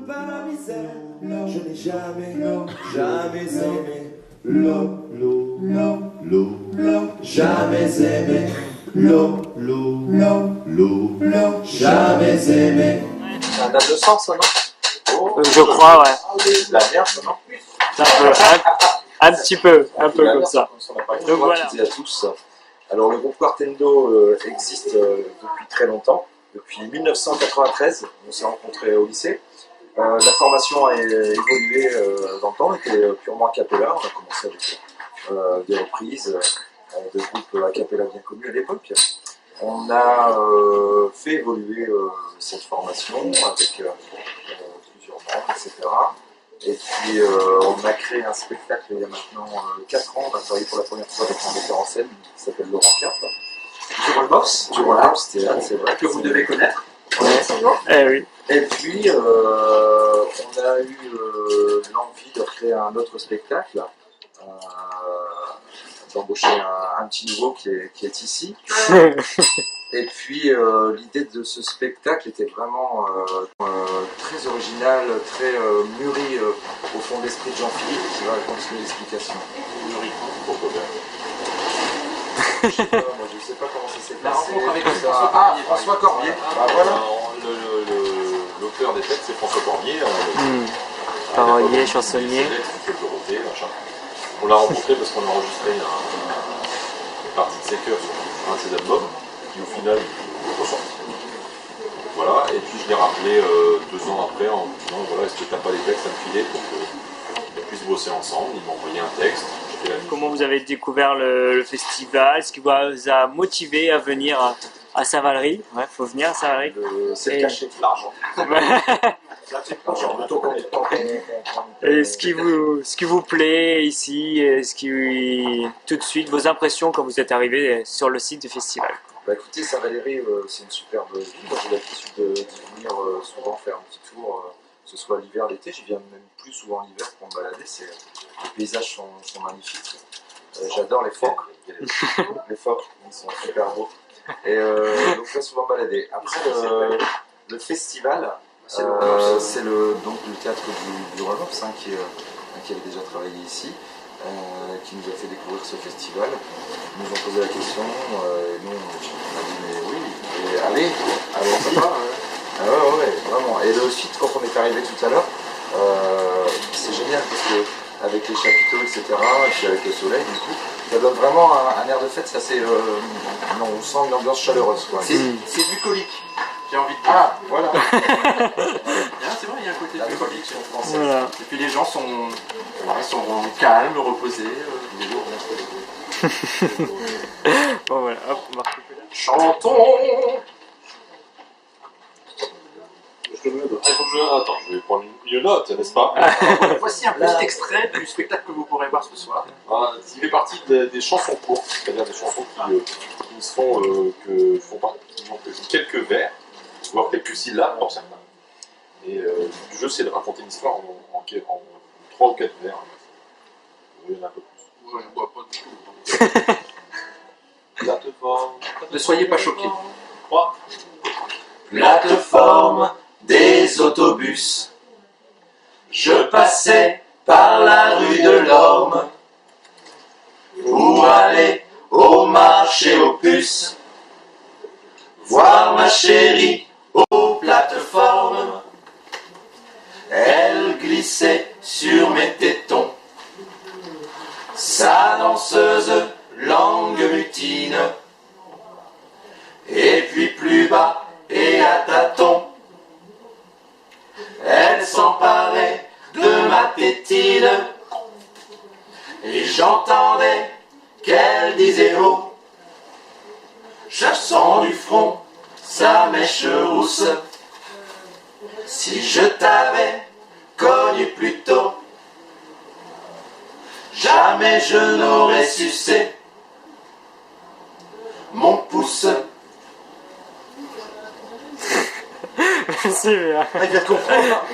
par la misère. Je n'ai jamais aimé l'eau, jamais aimé l'eau, jamais aimé. Ça a de sens, ça, non? Je crois, ouais. La merde, ça, non? Un petit peu comme ça. Donc voilà. À tous. Alors le groupe Quartendo existe depuis très longtemps, depuis 1993. On s'est rencontrés au lycée. La formation a évolué dans le temps, elle était purement a cappella. On a commencé avec des reprises de groupes a cappella bien connus à l'époque. On a fait évoluer cette formation avec plusieurs membres, etc. Et puis on a créé un spectacle il y a maintenant 4 ans. On a travaillé pour la première fois avec un metteur en scène qui s'appelle Laurent Cap. Du Rollbox, c'est vrai. que vous devez connaître. Oui. Et puis on a eu l'envie de créer un autre spectacle, d'embaucher un petit nouveau qui est ici. Et puis l'idée de ce spectacle était vraiment très originale, très mûrie au fond de l'esprit de Jean-Philippe qui va continuer l'explication. Mûrie, pourquoi bien? Je sais pas, moi je sais pas comment ça s'est passé. La rencontre avec François Corbier. Voilà. L'auteur des textes, c'est François Corbier. Parolier, chansonnier. On l'a rencontré parce qu'on a enregistré une partie de ses chœurs sur un de ses albums, qui au final est ressorti. Voilà, et puis je l'ai rappelé 2 ans après en me disant voilà, est-ce que t'as pas les textes à me filer pour qu'on puisse bosser ensemble. Il m'a envoyé un texte. Comment vous avez découvert le festival? Ce qui vous a motivé à venir à Saint-Valery? Ouais, faut venir à Saint-Valery. C'est caché de l'argent. Et ce qui vous plaît ici, tout de suite, vos impressions quand vous êtes arrivé sur le site du festival? Bah écoutez, Saint-Valery, c'est une superbe ville. Moi j'ai l'habitude d'y venir souvent faire un petit tour, que ce soit l'hiver, l'été. J'y viens même plus souvent l'hiver pour me balader. Les paysages sont magnifiques. J'adore les phoques. Les phoques, ils sont super beaux. Et donc je vais souvent balader. Après le festival, c'est le théâtre du Rollbox qui avait déjà travaillé ici. Qui nous a fait découvrir ce festival. Ils nous ont posé la question, et nous on a dit mais oui, et allez, on va. Ouais, vraiment. Et le site, quand on est arrivé tout à l'heure, c'est génial parce que avec les chapiteaux, etc., et puis avec le soleil, du coup, ça donne vraiment un air de fête, c'est assez. On sent une ambiance chaleureuse, quoi. C'est bucolique, j'ai envie de dire. Ah, voilà. C'est vrai, il y a un côté bucolique français. Voilà. Et puis les gens sont calmes, reposés. Bon voilà, hop, on va recouper là. Chantons. Attends, je vais prendre une note, n'est-ce pas? Voici un petit extrait du spectacle que vous pourrez voir ce soir. Il fait partie des chansons courtes, c'est-à-dire des chansons qui n'ont que quelques vers, voire quelques syllabes pour certains. Et le jeu, c'est de raconter une histoire en 3 ou 4 vers. Il y en a un peu plus. Je ne vois pas du tout. Plateforme. Ne soyez pas choqués. 3. Plateforme des autobus. Je passais par la rue de l'Orme pour aller au marché aux puces, voir ma chérie aux plateformes. Elle glissait sur mes tétons, sa danseuse langue mutine, et puis plus bas et à tâtons, elle s'emparait de ma tétine, et j'entendais qu'elle disait oh, je sens du front sa mèche rousse. Si je t'avais connu plus tôt, jamais je n'aurais sucé mon pouce. C'est bien. Il vient de comprendre.